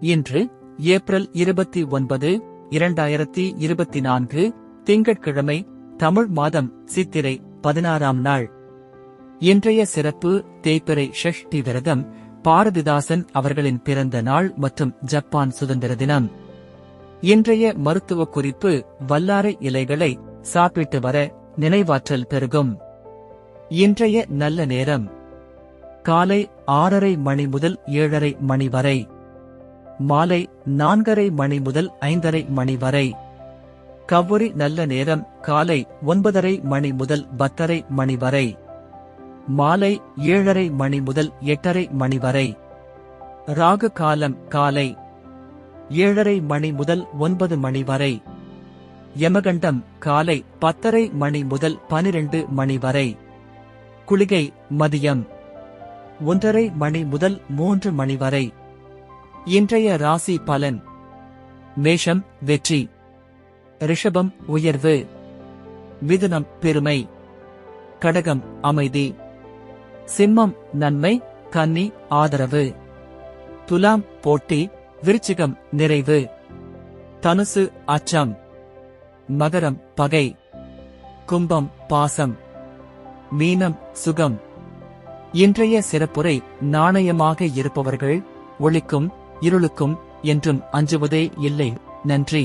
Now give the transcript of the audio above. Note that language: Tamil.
இன்று ஏப்ரல் 29, 2024 திங்கட்கிழமை, தமிழ் மாதம் சித்திரை 16ஆம் நாள். இன்றைய சிறப்பு தேய்பிறை ஷஷ்டி விரதம், பாரதிதாசன் அவர்களின் பிறந்த நாள் மற்றும் ஜப்பான் சுதந்திர தினம். இன்றைய மருத்துவ குறிப்பு: வல்லாரை இலைகளை சாப்பிட்டு வர நினைவாற்றல் பெருகும். இன்றைய நல்ல நேரம் காலை 6:30 மணி முதல் 7:30 மணி வரை, மாலை 4:30 மணி முதல் 5:30 மணி வரை. கவுரி நல்ல நேரம் காலை 9:30 மணி முதல் 10:30 மணி வரை, மாலை 7:30 மணி முதல் 8:30 மணி வரை. ராகு காலம் காலை 7:30 மணி முதல் 9 மணி வரை. யமகண்டம் காலை 10:30 மணி முதல் 12 மணி வரை. குளிகை மதியம் 1:30 மணி முதல் 3 மணி வரை. இன்றைய ராசி பலன்: மேஷம் வெற்றி, ரிஷபம் உயர்வு, மிதுனம் பெருமை, கடகம் அமைதி, சிம்மம் நன்மை, கன்னி ஆதரவு, துலாம் போட்டி, விருச்சிகம் நிறைவு, தனுசு அச்சம், மகரம் பகை, கும்பம் பாசம், மீனம் சுகம். இன்றைய சிறப்புரை: நாணயமாக இருப்பவர்கள் ஒளிக்கும் இருளுக்கும் என்றும் அஞ்சுவதே இல்லை. நன்றி.